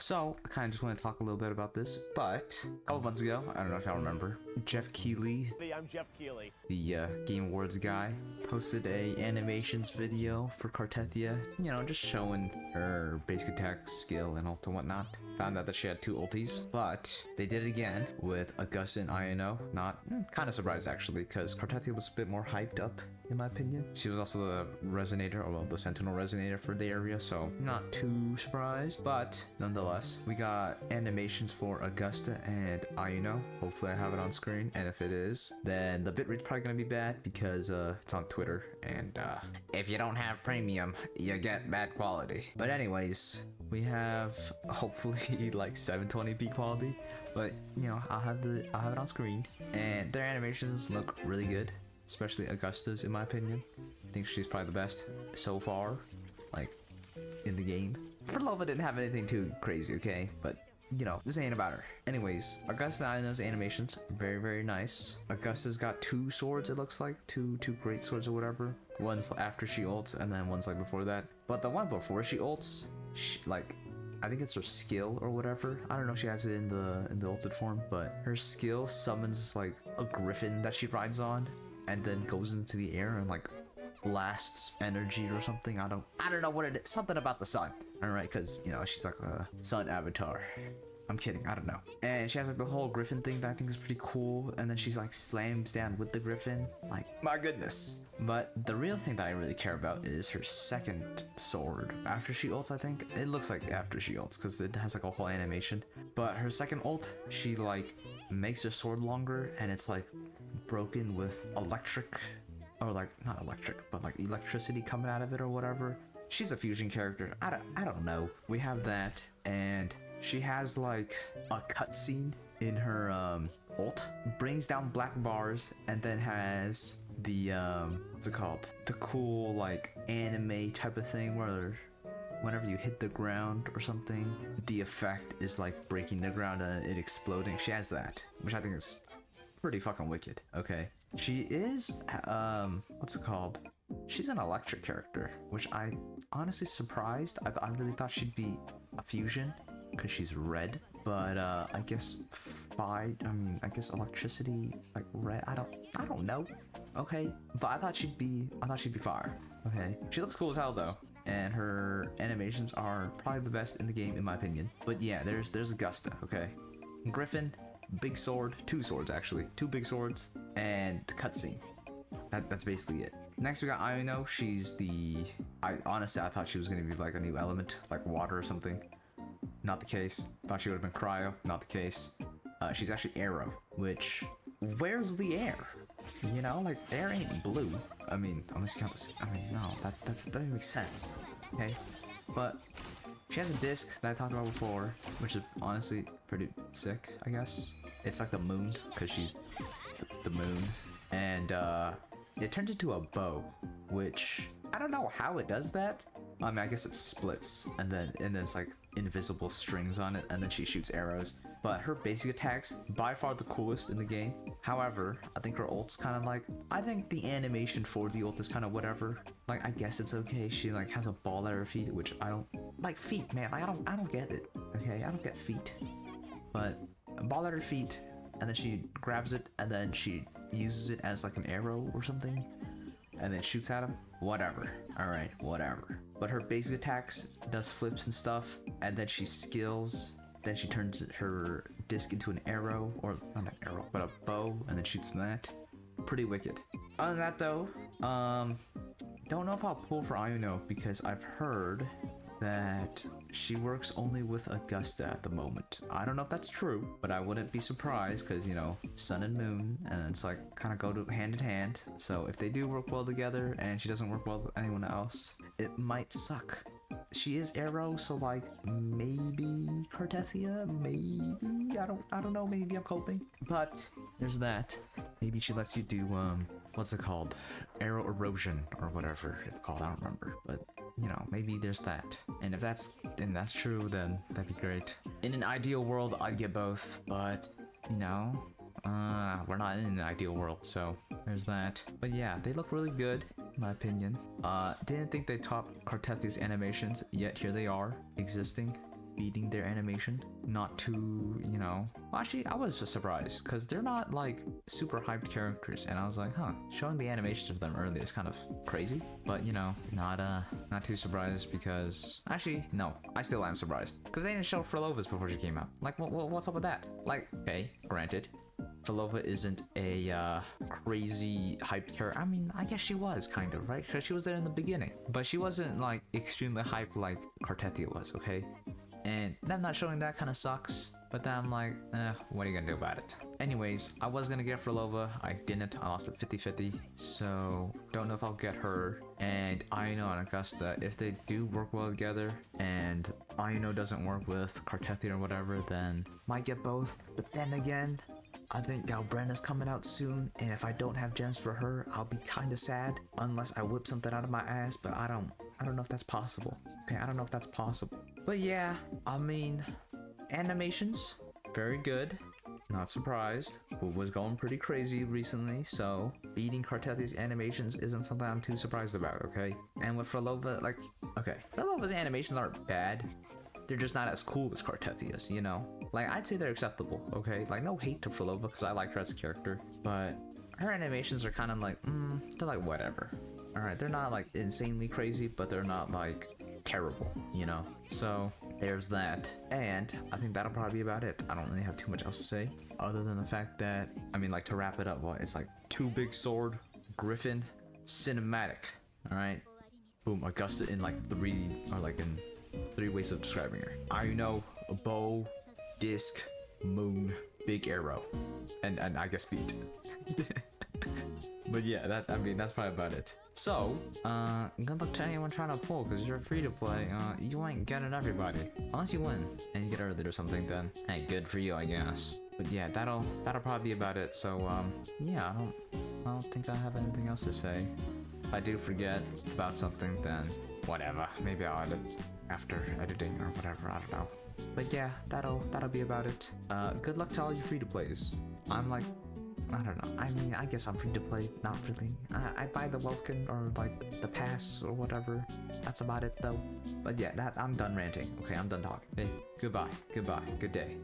So, I kind of just want to talk a little bit about this, but a couple months ago, I don't know if y'all remember, Jeff Keighley, I'm Jeff Keighley, the Game Awards guy, posted a animations video for Cartethia, you know, just showing her basic attack, skill, and ult and whatnot. Found out that she had 2 ultis, but they did it again with Augusta and Iuno. Not kind of surprised actually, because Cartethia was a bit more hyped up, in my opinion. She was also the resonator, or well, the sentinel resonator for the area, so not too surprised. But nonetheless, we got animations for Augusta and Iuno. Hopefully I have it on screen, and if it is, then the bitrate's probably gonna be bad because it's on Twitter, and if you don't have premium, you get bad quality. But anyways, we have hopefully like 720p quality, but you know, I'll have it on screen, and their animations look really good, especially Augusta's in my opinion. I think she's probably the best so far, like in the game. Perlova didn't have anything too crazy, okay, but you know, this ain't about her. Anyways, Augusta and Iuno's animations, very, very nice. Augusta's got 2 swords, it looks like. Two great swords or whatever. One's after she ults, and then one's like before that. But the one before she ults, like, I think it's her skill or whatever. I don't know if she has it in the ulted form, but her skill summons like a griffin that she rides on, and then goes into the air and like blasts energy or something. I don't know what it is. Something about the sun. Alright, because you know, she's like a sun avatar. I'm kidding, I don't know. And she has like the whole griffin thing that I think is pretty cool, and then she's like slams down with the griffin. Like, my goodness. But the real thing that I really care about is her second sword. After she ults, I think. It looks like after she ults, because it has like a whole animation. But her second ult, she like makes her sword longer, and it's like broken with electric, or like, not electric, but like electricity coming out of it or whatever. She's a fusion character. I don't know. We have that, and she has like a cutscene in her ult, brings down black bars, and then has the what's it called? The cool like anime type of thing where whenever you hit the ground or something, the effect is like breaking the ground and it exploding. She has that, which I think is pretty fucking wicked. Okay, she is what's it called? She's an electric character, which I honestly surprised. I really thought she'd be a fusion because she's red, but I guess I guess electricity, like red. I don't know. Okay, but I thought she'd be fire. Okay, she looks cool as hell though, and her animations are probably the best in the game in my opinion. But yeah, there's Augusta. Okay, Griffin, big sword, 2 swords actually, 2 big swords, and the cutscene. That's basically it. Next we got Aino. She's honestly I thought she was gonna be like a new element, like water or something. Not the case. Thought she would have been cryo. Not the case. She's actually arrow, which, where's the air? You know, like air ain't blue. I mean, unless you count this. I mean, no, that doesn't make sense. Okay, but she has a disc that I talked about before, which is honestly pretty sick, I guess. It's like the moon, because she's the moon, and it turns into a bow, which I don't know how it does that. I mean, I guess it splits, and then it's like invisible strings on it, and then she shoots arrows. But her basic attacks, by far the coolest in the game. However, I think her ult's kind of like, I think the animation for the ult is kind of whatever. Like, I guess it's okay. She like has a ball at her feet, which I don't like. Feet, man. Like, I don't get it. Okay, I don't get feet. But a ball at her feet, and then she grabs it, and then she uses it as like an arrow or something, and then shoots at him. Whatever. Alright, whatever. But her basic attacks does flips and stuff, and then she skills, then she turns her disc into an arrow, or not an arrow, but a bow, and then shoots that. Pretty wicked. Other than that though, don't know if I'll pull for Iuno, because I've heard that she works only with Augusta at the moment. I don't know if that's true, but I wouldn't be surprised, because you know, sun and moon, and it's like kind of go hand in hand. So if they do work well together and she doesn't work well with anyone else, it might suck. She is arrow, so like maybe Cartethia, maybe, I don't know, maybe I'm coping. But there's that. Maybe she lets you do what's it called, arrow erosion or whatever it's called, I don't remember, but you know, maybe there's that. And if that's true, then that'd be great. In an ideal world, I'd get both, but you know, we're not in an ideal world, so there's that. But yeah, they look really good, in my opinion. Didn't think they topped Cartethia's animations, yet here they are, existing. beating their animation. Not too, you know, well, actually I was surprised because they're not like super hyped characters, and I was like, huh, showing the animations of them early is kind of crazy. But you know, not too surprised, because actually no, I still am surprised because they didn't show Frilova's before she came out. Like what's up with that? Like, okay, granted, Filova isn't a crazy hyped character. I mean, I guess she was kind of, right? Because she was there in the beginning, but she wasn't like extremely hyped like Cartethia was, okay? And them not showing that kind of sucks. But then I'm like, what are you gonna do about it? Anyways, I was gonna get Filova, I didn't. I lost it 50-50, so don't know if I'll get her. And Aino and Augusta, if they do work well together, and Aino doesn't work with Cartethia or whatever, then might get both. But then again, I think Galbrenna's coming out soon, and if I don't have gems for her, I'll be kind of sad unless I whip something out of my ass. But I don't know if that's possible. Okay, I don't know if that's possible. But yeah, I mean, animations very good. Not surprised. Who was going pretty crazy recently, so beating Cartethia's animations isn't something I'm too surprised about. Okay, and with Filova, like, okay, Filova's animations aren't bad. They're just not as cool as Cartethia's, you know? Like, I'd say they're acceptable, okay? Like, no hate to Filova, because I like her as a character, but her animations are kind of like, they're like whatever. Alright, they're not like insanely crazy, but they're not like terrible, you know? So, there's that. And I think that'll probably be about it. I don't really have too much else to say, other than the fact that, I mean, like, to wrap it up, well, it's like 2 big sword, Griffin, cinematic, alright? Boom, Augusta in like 3, or like in 3 ways of describing her. Aino, bow, disc, moon, big arrow, and I guess feet. But yeah, I mean that's probably about it. So, good luck to anyone trying to pull, because you're free to play. You ain't getting everybody unless you win and you get early or something. Then hey, good for you, I guess. But yeah, that'll probably be about it. So yeah, I don't think I have anything else to say. If I do forget about something, then whatever. Maybe I'll edit after editing or whatever. I don't know. But yeah, that'll be about it. Good luck to all you free to plays. I'm like, I don't know. I mean, I guess I'm free to play. Not really. I buy the welcome or like the pass or whatever. That's about it though. But yeah, I'm done ranting. Okay, I'm done talking. Hey, goodbye. Good day.